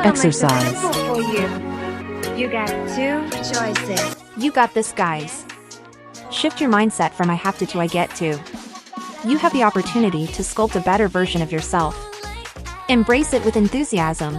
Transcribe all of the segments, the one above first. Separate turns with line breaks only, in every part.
Exercise.
For you. You got two choices.
You got this, guys. Shift your mindset from I have to I get to. You have the opportunity to sculpt a better version of yourself. Embrace it with enthusiasm.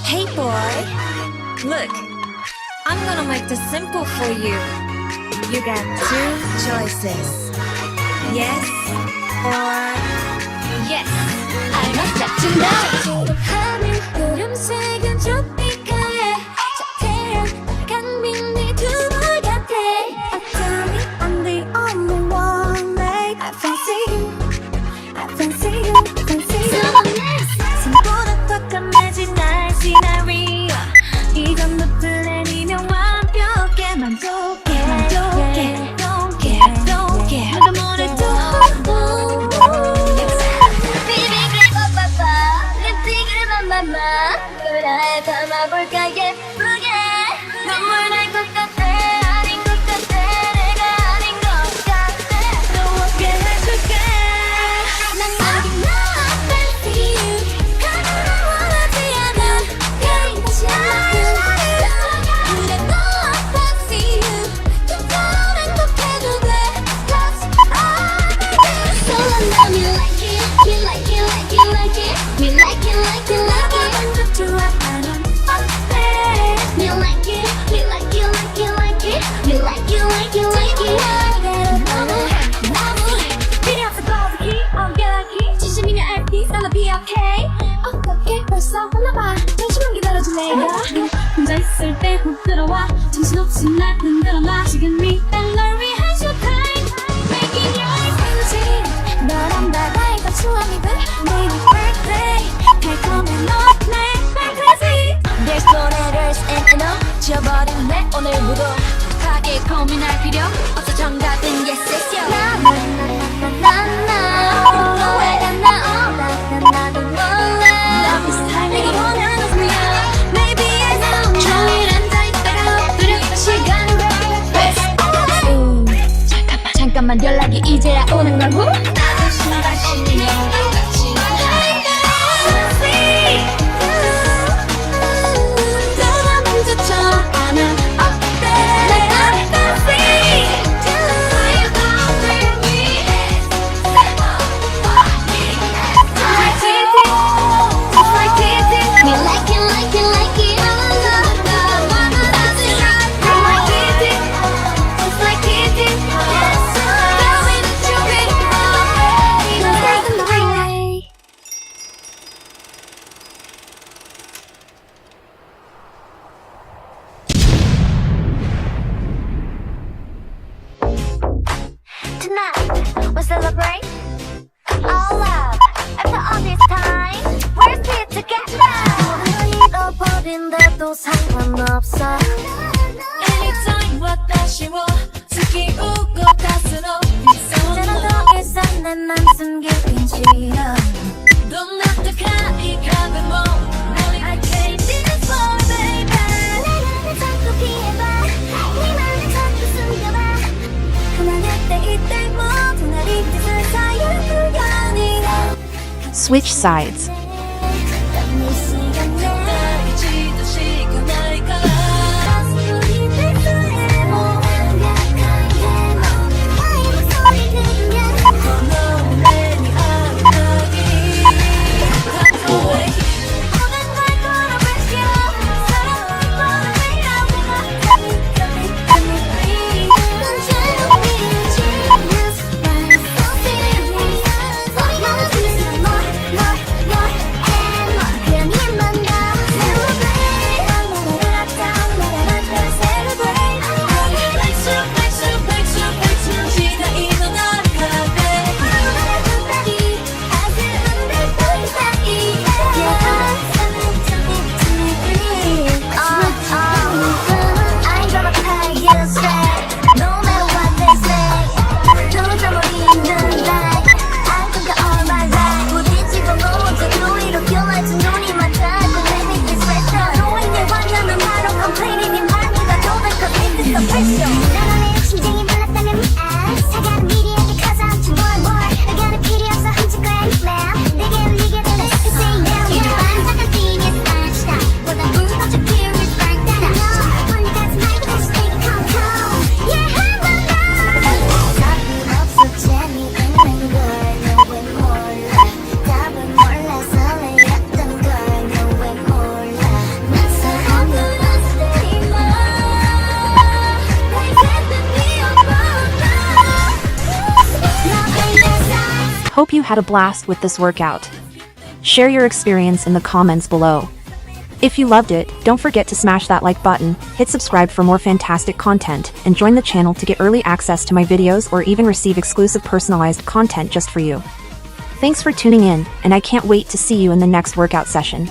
Hey boy, look, I'm gonna make this simple for you. You got two choices. Yes or yes. I must let you know. 하늘 구름색은 tropica에 자태한 강민이 두물 같아. Tell me I'm the only one, babe. I fancy you, I fancy you, fancy you. 생보다 더 까매진 날 시나리오. 이건 너 플랜이면 완벽해. 만족해, 만족해. Don't care, don't care. 누가 뭐래도 그래 담아볼까 예쁘게 눈물 날 것 같아 아닌 것 같아 내가 아닌 것 같아 또 없게 해줄게 난 여기 너 fancy you 하나도 원하지 않은 그린 다시 그래 너 fancy you 좀처럼 행복해도 돼 Cause I so I know you like it you like it like it like it you like it like it like it 좋아하는 어때 You like it, you like it, like it, like it You like it, like it, like it 너무해 필요 없어 거북이 엉겨기 진심이면 RP 썰러 be okay 어떻게 벌써 혼나봐 잠시만 기다려줄래 혼자 있을 때 훅 들어와 정신없이 날 흔들어놔 지금 일단 널 위한 showtime Making your fancy 너랑 바다의 추억이 돼 Baby birthday 달콤한 너네 There's no letters and no 지워버린 내 오늘부로 하게 고민할 필요 없어 정답은 yes yes yo 나나나나나 왜가 나도 몰라 Love is time 내게 원하는 것이야 Maybe I know 종일 앉아있다가 두렵다 시간을 잠깐만 연락이 이제야 오는 걸 나도 신발신이야 Tonight, we'll celebrate all love. After all this time, we're still together. 잃어버린데도 상관없어. Anytime 왔다 쉬워. 특히 웃고 가슴으로 이제는 더 이상 내 맘 숨기긴 싫어. Don't let the cry come and more. I came this for baby. 내 자꾸 피해봐. 네 맘을 자꾸 숨겨봐. 그만할 때 이때 모두 날 잊듯을 사이를 불려니가
Switch sides. hope you had a blast with this workout. Share your experience in the comments below. If you loved it, don't forget to smash that like button, hit subscribe for more fantastic content, and join the channel to get early access to my videos or even receive exclusive personalized content just for you. Thanks for tuning in, and I can't wait to see you in the next workout session.